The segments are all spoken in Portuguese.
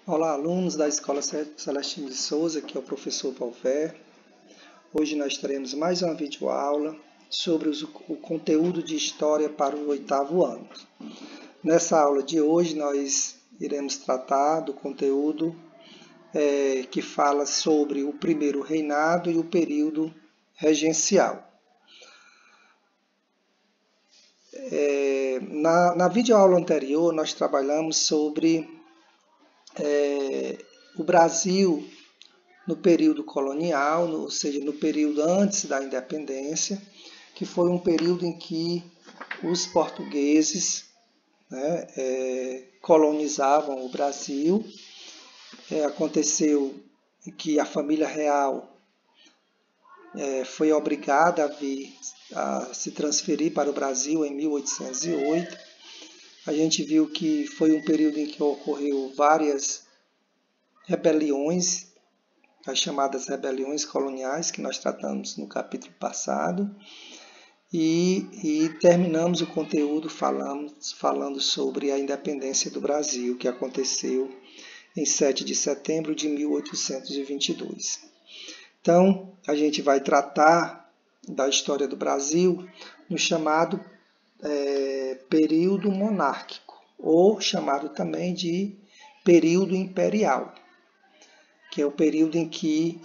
Olá, alunos da Escola Celestino de Souza, aqui é o professor Valver. Hoje nós teremos mais uma videoaula sobre o conteúdo de História para o 8º ano. Nessa aula de hoje nós iremos tratar do conteúdo que fala sobre o primeiro reinado e o período regencial. Na videoaula anterior nós trabalhamos sobre o Brasil no período colonial, ou seja, no período antes da independência, que foi um período em que os portugueses colonizavam o Brasil. Aconteceu que a família real foi obrigada a se transferir para o Brasil em 1808. A gente viu que foi um período em que ocorreu várias rebeliões, as chamadas rebeliões coloniais, que nós tratamos no capítulo passado, e terminamos o conteúdo falando sobre a independência do Brasil, que aconteceu em 7 de setembro de 1822. Então, a gente vai tratar da história do Brasil no chamado período monárquico, ou chamado também de período imperial, que é o período em que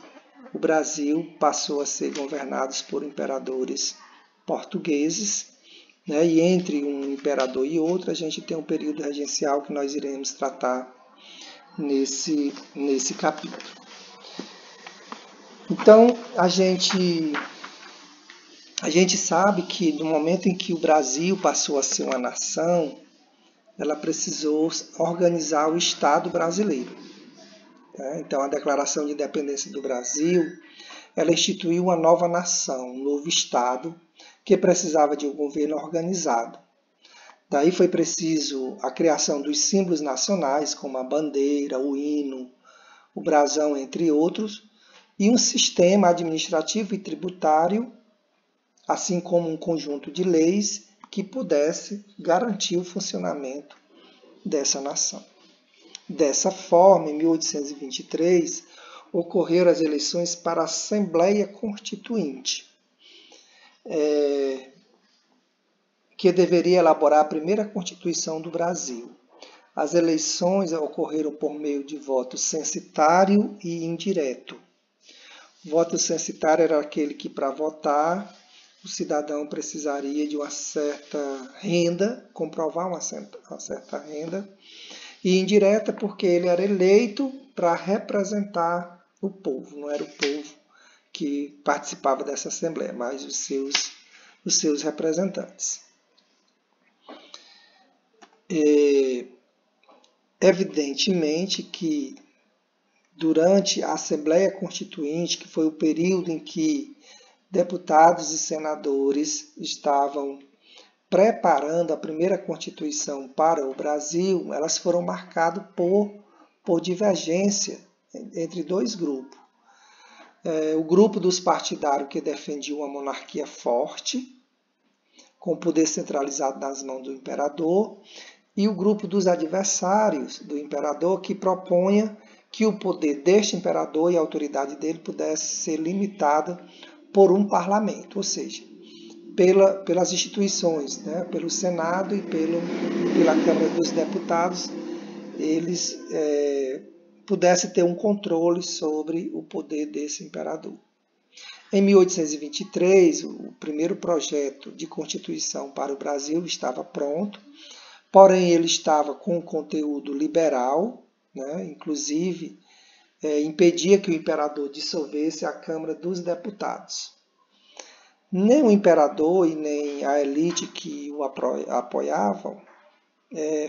o Brasil passou a ser governado por imperadores portugueses, e entre um imperador e outro a gente tem um período regencial que nós iremos tratar nesse capítulo. Então, a gente sabe que no momento em que o Brasil passou a ser uma nação, ela precisou organizar o Estado brasileiro. Então, a Declaração de Independência do Brasil, ela instituiu uma nova nação, um novo Estado, que precisava de um governo organizado. Daí foi preciso a criação dos símbolos nacionais, como a bandeira, o hino, o brasão, entre outros, e um sistema administrativo e tributário, assim como um conjunto de leis que pudesse garantir o funcionamento dessa nação. Dessa forma, em 1823, ocorreram as eleições para a Assembleia Constituinte, que deveria elaborar a primeira Constituição do Brasil. As eleições ocorreram por meio de voto censitário e indireto. O voto censitário era aquele que, para votar, o cidadão precisaria de uma certa renda, comprovar uma certa renda, e indireta porque ele era eleito para representar o povo. Não era o povo que participava dessa Assembleia, mas os seus representantes. Evidentemente que durante a Assembleia Constituinte, que foi o período em que deputados e senadores estavam preparando a primeira Constituição para o Brasil, elas foram marcadas por divergência entre dois grupos. O grupo dos partidários que defendia uma monarquia forte, com o poder centralizado nas mãos do imperador, e o grupo dos adversários do imperador, que propunha que o poder deste imperador e a autoridade dele pudesse ser limitada por um parlamento, ou seja, pelas instituições, pelo Senado e pela Câmara dos Deputados, eles pudessem ter um controle sobre o poder desse imperador. Em 1823, o primeiro projeto de Constituição para o Brasil estava pronto, porém ele estava com um conteúdo liberal, inclusive impedia que o imperador dissolvesse a Câmara dos Deputados. Nem o imperador e nem a elite que o apoiavam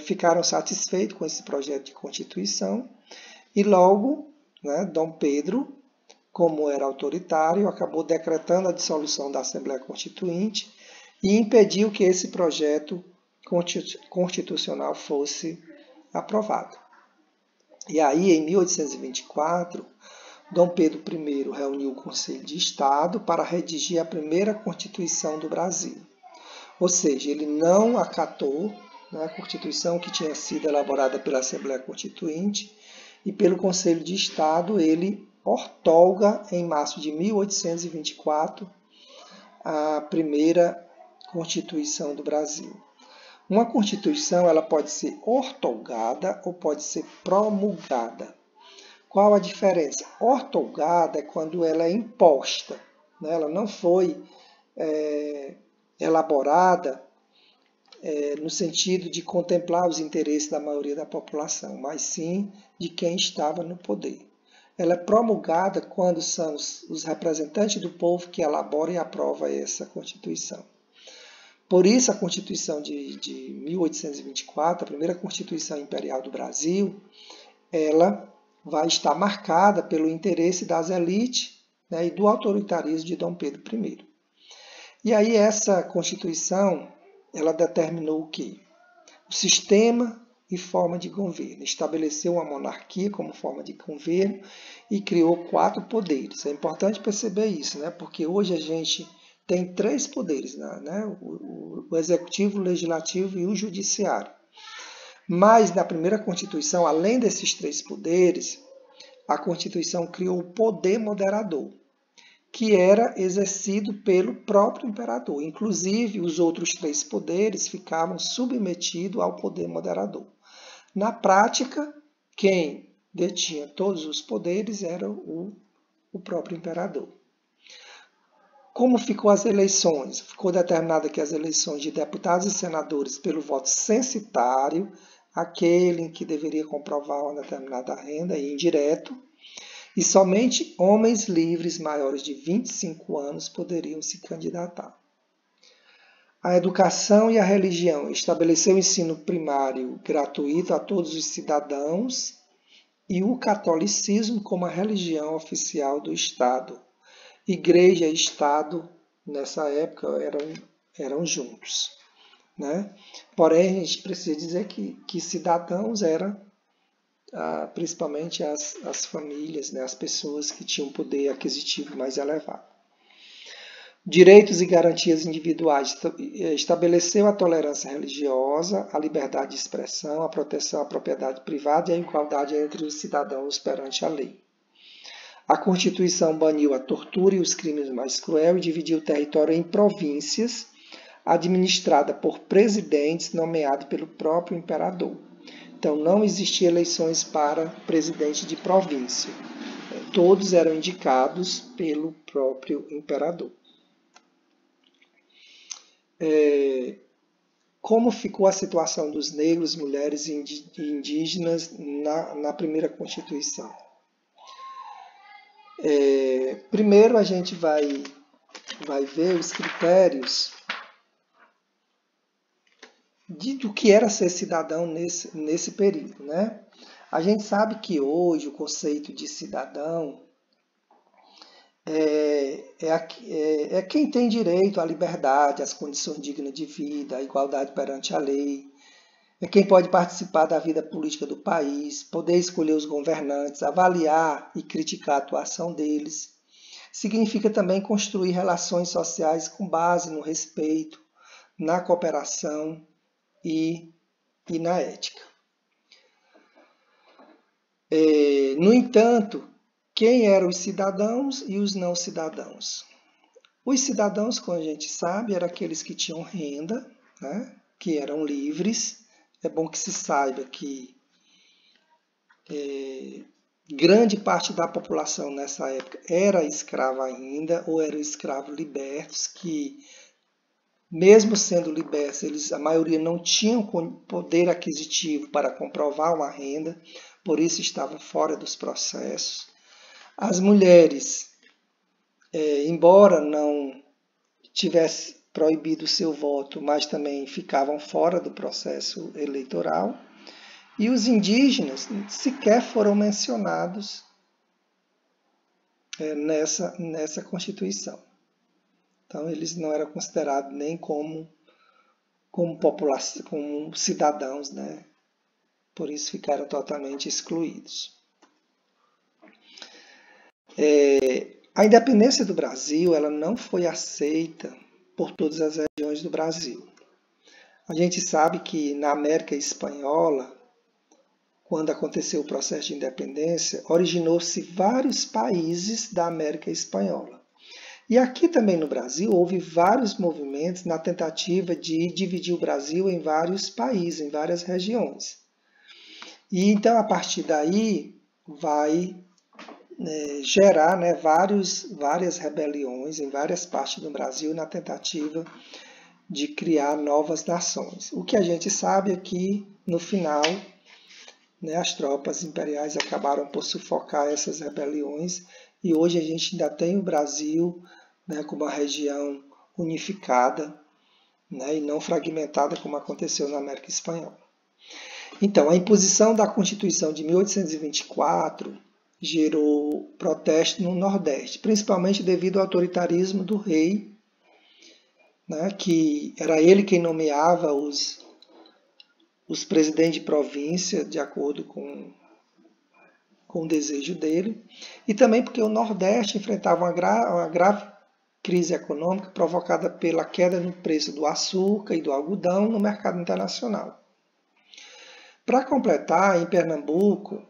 ficaram satisfeitos com esse projeto de Constituição e logo, Dom Pedro, como era autoritário, acabou decretando a dissolução da Assembleia Constituinte e impediu que esse projeto constitucional fosse aprovado. E aí, em 1824, Dom Pedro I reuniu o Conselho de Estado para redigir a primeira Constituição do Brasil. Ou seja, ele não acatou a Constituição que tinha sido elaborada pela Assembleia Constituinte e pelo Conselho de Estado ele ortolga em março de 1824 a primeira Constituição do Brasil. Uma Constituição ela pode ser ortolgada ou pode ser promulgada. Qual a diferença? Ortolgada é quando ela é imposta, né? Ela não foi elaborada no sentido de contemplar os interesses da maioria da população, mas sim de quem estava no poder. Ela é promulgada quando são os representantes do povo que elaboram e aprovam essa Constituição. Por isso, a Constituição de 1824, a primeira Constituição Imperial do Brasil, ela vai estar marcada pelo interesse das elites, né, e do autoritarismo de Dom Pedro I. E aí essa Constituição, ela determinou o quê? O sistema e forma de governo. Estabeleceu uma monarquia como forma de governo e criou 4 poderes. É importante perceber isso, né? Porque hoje a gente tem 3 poderes, né? O executivo, o legislativo e o judiciário. Mas na primeira Constituição, além desses 3 poderes, a Constituição criou o poder moderador, que era exercido pelo próprio imperador. Inclusive, os outros 3 poderes ficavam submetidos ao poder moderador. Na prática, quem detinha todos os poderes era o próprio imperador. Como ficou as eleições? Ficou determinado que as eleições de deputados e senadores pelo voto censitário, aquele em que deveria comprovar uma determinada renda e indireto, e somente homens livres maiores de 25 anos poderiam se candidatar. A educação e a religião estabeleceu o ensino primário gratuito a todos os cidadãos e o catolicismo como a religião oficial do Estado. Igreja e Estado, nessa época, eram juntos, né? Porém, a gente precisa dizer que cidadãos eram principalmente as famílias, né? As pessoas que tinham poder aquisitivo mais elevado. Direitos e garantias individuais. Estabeleceu a tolerância religiosa, a liberdade de expressão, a proteção à propriedade privada e a igualdade entre os cidadãos perante a lei. A Constituição baniu a tortura e os crimes mais cruéis e dividiu o território em províncias, administrada por presidentes nomeados pelo próprio imperador. Então, não existia eleições para presidente de província. Todos eram indicados pelo próprio imperador. Como ficou a situação dos negros, mulheres e indígenas na primeira Constituição? Primeiro a gente vai ver os critérios do que era ser cidadão nesse período, né? A gente sabe que hoje o conceito de cidadão é quem tem direito à liberdade, às condições dignas de vida, à igualdade perante a lei, é quem pode participar da vida política do país, poder escolher os governantes, avaliar e criticar a atuação deles. Significa também construir relações sociais com base no respeito, na cooperação e na ética. No entanto, quem eram os cidadãos e os não cidadãos? Os cidadãos, como a gente sabe, eram aqueles que tinham renda, né, que eram livres. É bom que se saiba que grande parte da população nessa época era escrava ainda, ou eram escravos libertos, que mesmo sendo libertos, a maioria não tinham poder aquisitivo para comprovar uma renda, por isso estavam fora dos processos. As mulheres, embora não tivesse proibido o seu voto, mas também ficavam fora do processo eleitoral. E os indígenas sequer foram mencionados nessa Constituição. Então, eles não eram considerados nem como população, como cidadãos, né? Por isso ficaram totalmente excluídos. A independência do Brasil ela não foi aceita por todas as regiões do Brasil. A gente sabe que na América Espanhola, quando aconteceu o processo de independência, originou-se vários países da América Espanhola. E aqui também no Brasil houve vários movimentos na tentativa de dividir o Brasil em vários países, em várias regiões. E então a partir daí vai gerar várias rebeliões em várias partes do Brasil na tentativa de criar novas nações. O que a gente sabe é que no final as tropas imperiais acabaram por sufocar essas rebeliões e hoje a gente ainda tem o Brasil como uma região unificada e não fragmentada como aconteceu na América Espanhola. Então, a imposição da Constituição de 1824 gerou protesto no Nordeste, principalmente devido ao autoritarismo do rei, que era ele quem nomeava os presidentes de província de acordo com o desejo dele, e também porque o Nordeste enfrentava uma grave crise econômica provocada pela queda no preço do açúcar e do algodão no mercado internacional. Para completar, em Pernambuco,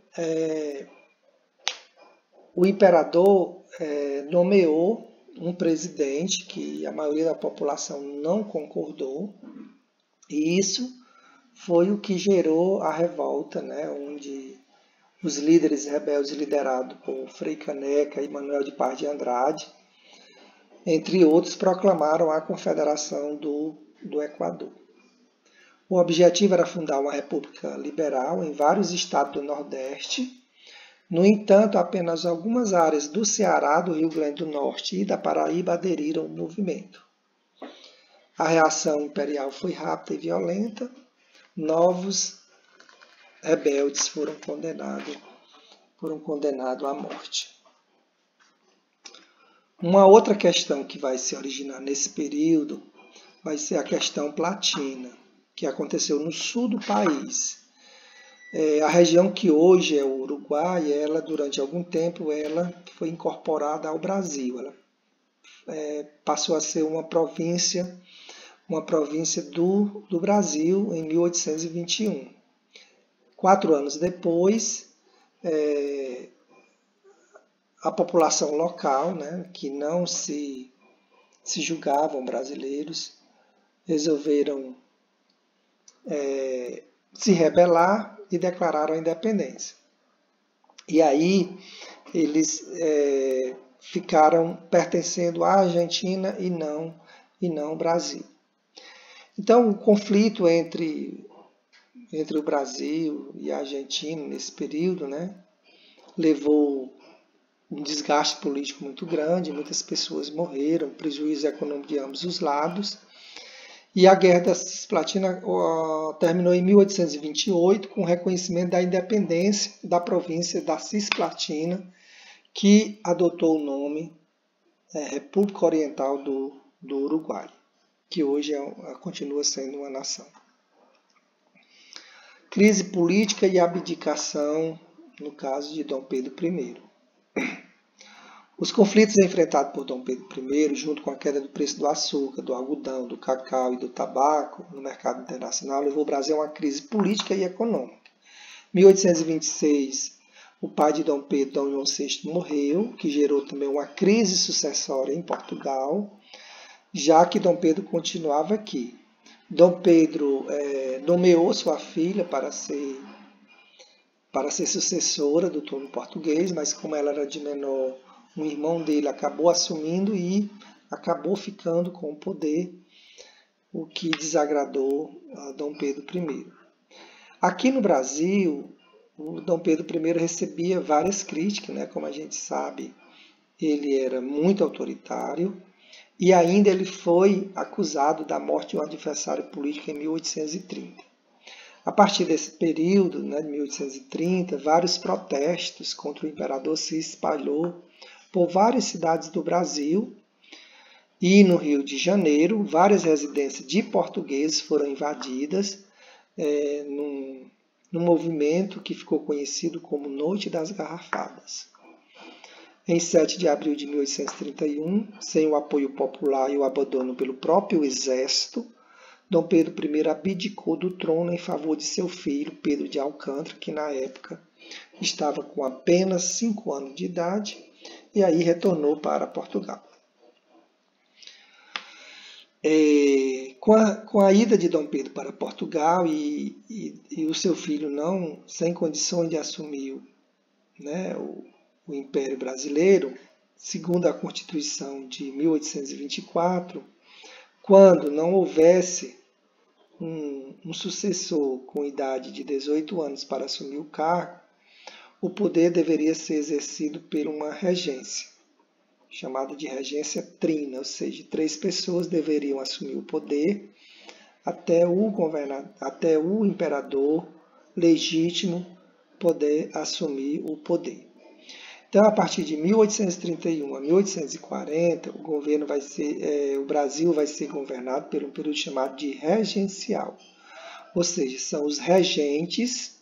o imperador nomeou um presidente que a maioria da população não concordou, e isso foi o que gerou a revolta, onde os líderes rebeldes liderados por Frei Caneca e Manuel de Paz de Andrade, entre outros, proclamaram a Confederação do Equador. O objetivo era fundar uma república liberal em vários estados do Nordeste. No entanto, apenas algumas áreas do Ceará, do Rio Grande do Norte e da Paraíba aderiram ao movimento. A reação imperial foi rápida e violenta. Novos rebeldes foram condenados à morte. Uma outra questão que vai se originar nesse período vai ser a questão platina, que aconteceu no sul do país. A região que hoje é o Uruguai, ela durante algum tempo ela foi incorporada ao Brasil. Ela passou a ser uma província do Brasil em 1821. 4 anos depois, a população local, que não se julgavam brasileiros, resolveram se rebelar e declararam a independência. E aí eles ficaram pertencendo à Argentina e não ao Brasil. Então o conflito entre o Brasil e a Argentina nesse período, levou um desgaste político muito grande, muitas pessoas morreram, prejuízo econômico de ambos os lados. E a Guerra da Cisplatina terminou em 1828 com o reconhecimento da independência da província da Cisplatina, que adotou o nome República Oriental do Uruguai, que hoje continua sendo uma nação. Crise política e abdicação, no caso de Dom Pedro I. Os conflitos enfrentados por Dom Pedro I, junto com a queda do preço do açúcar, do algodão, do cacau e do tabaco no mercado internacional, levou o Brasil a uma crise política e econômica. Em 1826, o pai de Dom Pedro, Dom João VI, morreu, que gerou também uma crise sucessória em Portugal, já que Dom Pedro continuava aqui. Dom Pedro nomeou sua filha para ser sucessora do trono português, mas como ela era de menor, um irmão dele acabou assumindo e acabou ficando com o poder, o que desagradou a Dom Pedro I. Aqui no Brasil, o Dom Pedro I recebia várias críticas, como a gente sabe, ele era muito autoritário e ainda ele foi acusado da morte de um adversário político em 1830. A partir desse período, de 1830, vários protestos contra o imperador se espalhou por várias cidades do Brasil e no Rio de Janeiro, várias residências de portugueses foram invadidas num movimento que ficou conhecido como Noite das Garrafadas. Em 7 de abril de 1831, sem o apoio popular e o abandono pelo próprio exército, Dom Pedro I abdicou do trono em favor de seu filho, Pedro de Alcântara, que na época estava com apenas 5 anos de idade, e aí retornou para Portugal. Com a ida de Dom Pedro para Portugal e o seu filho não sem condições de assumir, né, o Império Brasileiro, segundo a Constituição de 1824, quando não houvesse um sucessor com idade de 18 anos para assumir o cargo, o poder deveria ser exercido por uma regência, chamada de regência trina, ou seja, 3 pessoas deveriam assumir o poder até o imperador legítimo poder assumir o poder. Então, a partir de 1831 a 1840, o Brasil vai ser governado por um período chamado de regencial, ou seja, são os regentes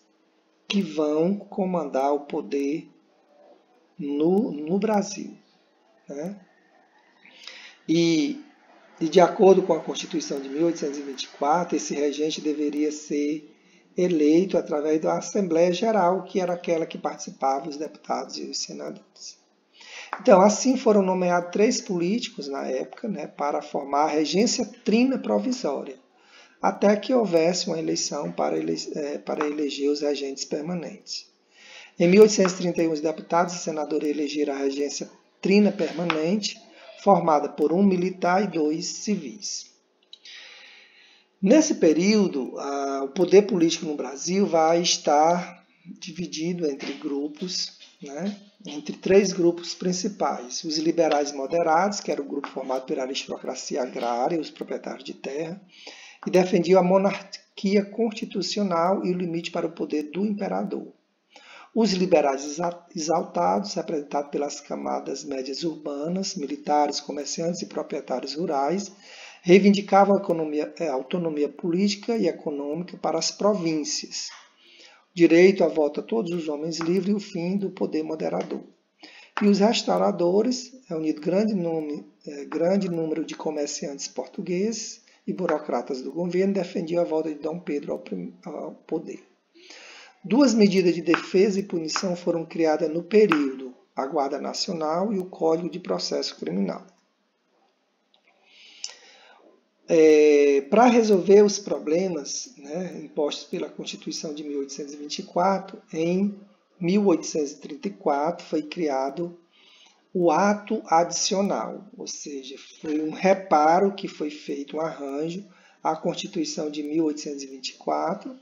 que vão comandar o poder no Brasil, né? E de acordo com a Constituição de 1824, esse regente deveria ser eleito através da Assembleia Geral, que era aquela que participavam os deputados e os senadores. Então, assim foram nomeados 3 políticos na época, né, para formar a regência trina provisória, até que houvesse uma eleição para eleger os regentes permanentes. Em 1831, os deputados e senadores elegeram a regência trina permanente, formada por 1 militar e 2 civis. Nesse período, o poder político no Brasil vai estar dividido entre grupos, né, entre 3 grupos principais. Os liberais moderados, que era o grupo formado pela aristocracia agrária e os proprietários de terra, que defendiam a monarquia constitucional e o limite para o poder do imperador. Os liberais exaltados, representados pelas camadas médias urbanas, militares, comerciantes e proprietários rurais, reivindicavam a autonomia política e econômica para as províncias, direito à voto a todos os homens livres e o fim do poder moderador. E os restauradores, reunido grande número de comerciantes portugueses e burocratas do governo, defendiam a volta de Dom Pedro ao poder. 2 medidas de defesa e punição foram criadas no período, a Guarda Nacional e o Código de Processo Criminal. Para resolver os problemas, né, impostos pela Constituição de 1824, em 1834 foi criado o ato adicional, ou seja, foi um reparo que foi feito, um arranjo à Constituição de 1824,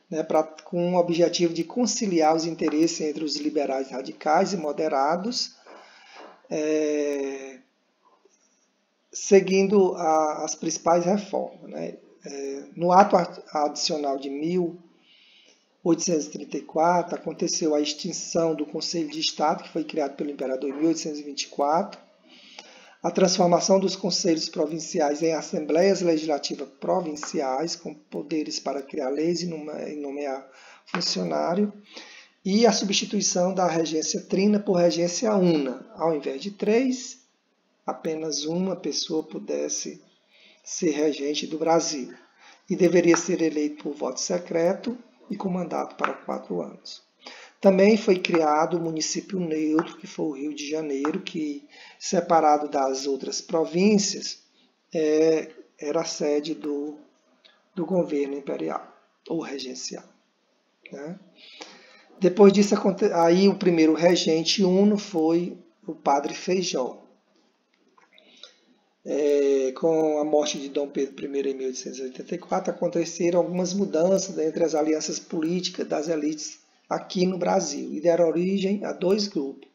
né, com o objetivo de conciliar os interesses entre os liberais radicais e moderados, seguindo as principais reformas, né? No ato adicional de 1834, aconteceu a extinção do Conselho de Estado, que foi criado pelo imperador em 1824, a transformação dos conselhos provinciais em assembleias legislativas provinciais, com poderes para criar leis e nomear funcionário, e a substituição da regência trina por regência una. Ao invés de 3, apenas uma pessoa pudesse ser regente do Brasil, e deveria ser eleito por voto secreto e com mandato para 4 anos. Também foi criado o município neutro, que foi o Rio de Janeiro, que, separado das outras províncias, era a sede do governo imperial, ou regencial, né? Depois disso, aí o primeiro regente uno foi o padre Feijó. Com a morte de Dom Pedro I em 1884, aconteceram algumas mudanças entre as alianças políticas das elites aqui no Brasil, e deram origem a 2 grupos.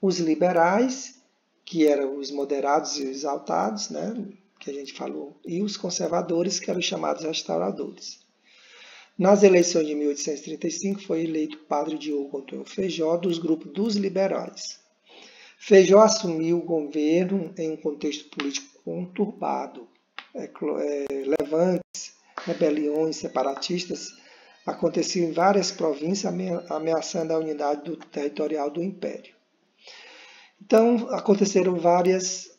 Os liberais, que eram os moderados e os exaltados, né, que a gente falou, e os conservadores, que eram os chamados restauradores. Nas eleições de 1835, foi eleito padre Diogo Antônio Feijó, dos grupos dos liberais. Feijó assumiu o governo em um contexto político conturbado. Levantes, rebeliões separatistas aconteciam em várias províncias, ameaçando a unidade territorial do Império. Então, aconteceram várias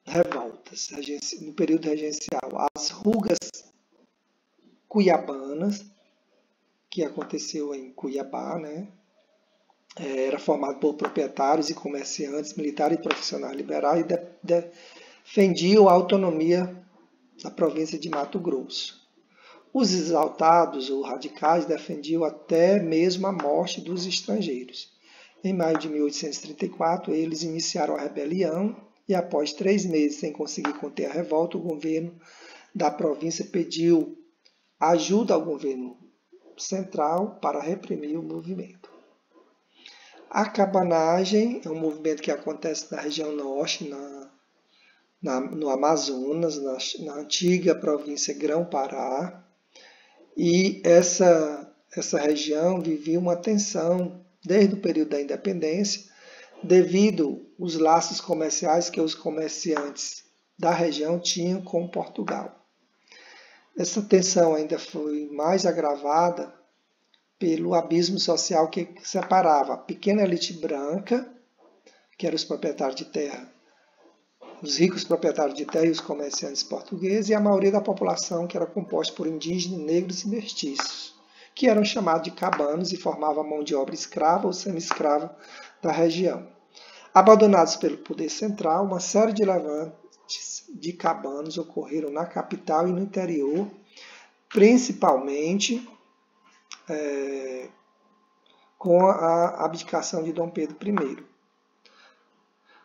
revoltas no período regencial. As rugas cuiabanas, que aconteceu em Cuiabá, né? Era formado por proprietários e comerciantes, militares e profissionais liberais e defendiam a autonomia da província de Mato Grosso. Os exaltados ou radicais defendiam até mesmo a morte dos estrangeiros. Em maio de 1834, eles iniciaram a rebelião e, após 3 meses sem conseguir conter a revolta, o governo da província pediu ajuda ao governo central para reprimir o movimento. A cabanagem é um movimento que acontece na região norte, no Amazonas, na antiga província Grão-Pará. E essa região vivia uma tensão desde o período da independência, devido aos laços comerciais que os comerciantes da região tinham com Portugal. Essa tensão ainda foi mais agravada pelo abismo social que separava a pequena elite branca, que eram os proprietários de terra, os ricos proprietários de terra e os comerciantes portugueses, e a maioria da população, que era composta por indígenas, negros e mestiços, que eram chamados de cabanos e formavam a mão de obra escrava ou semi-escrava da região. Abandonados pelo poder central, uma série de levantes de cabanos ocorreram na capital e no interior, principalmente com a abdicação de Dom Pedro I.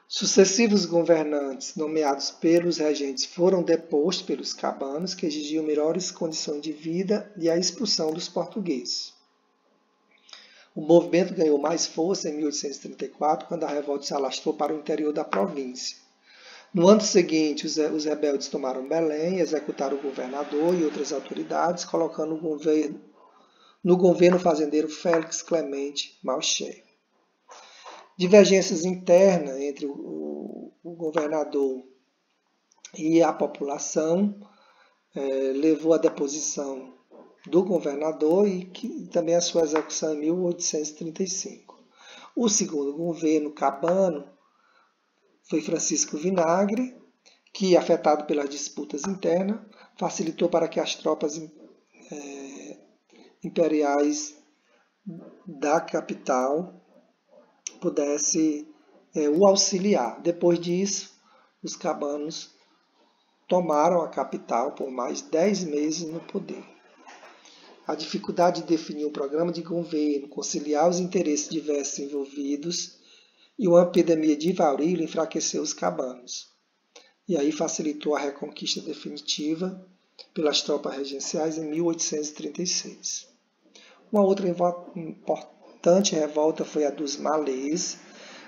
Sucessivos governantes nomeados pelos regentes foram depostos pelos cabanos, que exigiam melhores condições de vida e a expulsão dos portugueses. O movimento ganhou mais força em 1834, quando a revolta se alastrou para o interior da província. No ano seguinte, os rebeldes tomaram Belém, executaram o governador e outras autoridades, colocando no governo fazendeiro Félix Clemente Malcher. Divergências internas entre o governador e a população levou à deposição do governador e também a sua execução em 1835. O segundo governo cabano foi Francisco Vinagre, que, afetado pelas disputas internas, facilitou para que as tropas imperiais da capital pudesse o auxiliar. Depois disso, os cabanos tomaram a capital por mais 10 meses no poder. A dificuldade de definir um programa de governo, conciliar os interesses diversos envolvidos e uma epidemia de varíola enfraqueceu os cabanos. E aí facilitou a reconquista definitiva pelas tropas regenciais em 1836. Uma outra importante revolta foi a dos malês,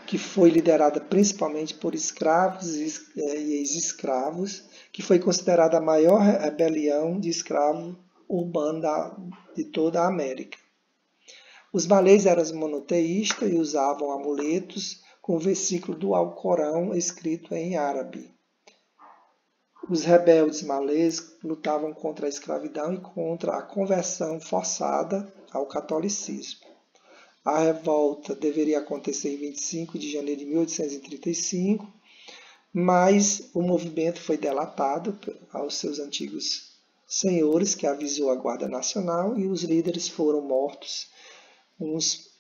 que foi liderada principalmente por escravos e ex-escravos, que foi considerada a maior rebelião de escravo urbano de toda a América. Os malês eram monoteístas e usavam amuletos com o versículo do Alcorão escrito em árabe. Os rebeldes malês lutavam contra a escravidão e contra a conversão forçada ao catolicismo. A revolta deveria acontecer em 25 de janeiro de 1835, mas o movimento foi delatado aos seus antigos senhores, que avisou a Guarda Nacional, e os líderes foram mortos, uns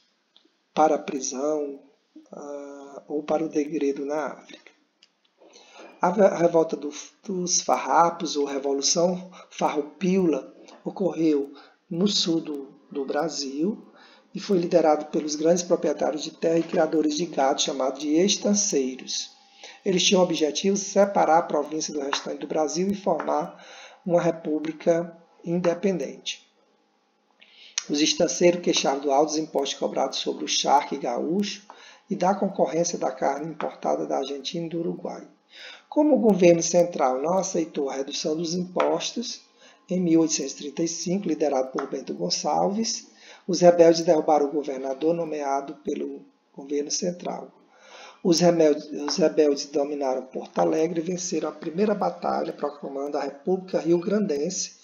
para a prisão ou para o degredo na África. A revolta dos farrapos, ou Revolução Farroupilha, ocorreu no sul do Brasil e foi liderado pelos grandes proprietários de terra e criadores de gado, chamados de estanceiros. Eles tinham o objetivo de separar a província do restante do Brasil e formar uma república independente. Os estanceiros queixavam dos altos impostos cobrados sobre o charque gaúcho e da concorrência da carne importada da Argentina e do Uruguai. Como o governo central não aceitou a redução dos impostos, em 1835, liderado por Bento Gonçalves, os rebeldes derrubaram o governador nomeado pelo governo central. Os rebeldes dominaram Porto Alegre e venceram a primeira batalha, proclamando a República Rio-Grandense,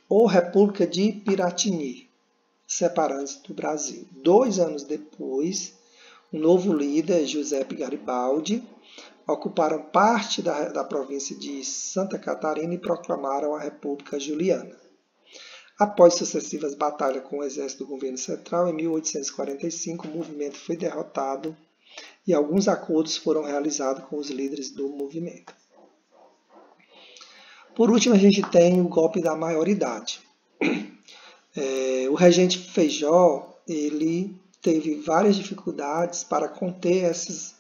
ou República de Piratini, separando-se do Brasil. 2 anos depois, o novo líder, Giuseppe Garibaldi, ocuparam parte da província de Santa Catarina e proclamaram a República Juliana. Após sucessivas batalhas com o exército do governo central, em 1845 o movimento foi derrotado e alguns acordos foram realizados com os líderes do movimento. Por último, a gente tem o golpe da maioridade. O regente Feijó, ele teve várias dificuldades para conter esse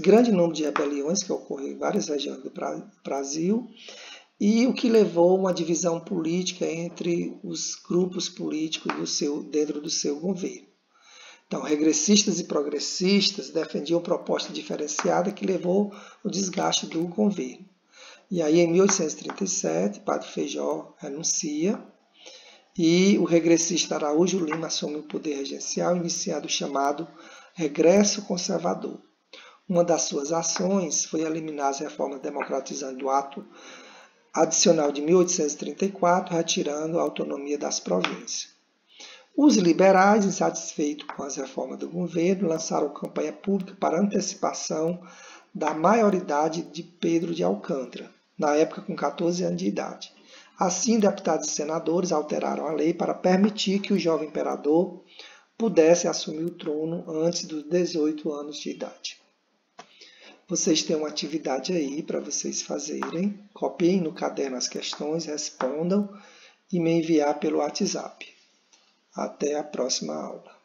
grande número de rebeliões que ocorreu em várias regiões do Brasil, e o que levou a uma divisão política entre os grupos políticos dentro do seu governo. Então, regressistas e progressistas defendiam proposta diferenciada que levou ao desgaste do governo. E aí, em 1837, Padre Feijó renuncia e o regressista Araújo Lima assume o poder regencial, iniciando o chamado Regresso Conservador. Uma das suas ações foi eliminar as reformas democratizando do ato adicional de 1834, retirando a autonomia das províncias. Os liberais, insatisfeitos com as reformas do governo, lançaram campanha pública para antecipação da maioridade de Pedro de Alcântara, na época com 14 anos de idade. Assim, deputados e senadores alteraram a lei para permitir que o jovem imperador pudesse assumir o trono antes dos 18 anos de idade. Vocês têm uma atividade aí para vocês fazerem. Copiem no caderno as questões, respondam e me enviar pelo WhatsApp. Até a próxima aula.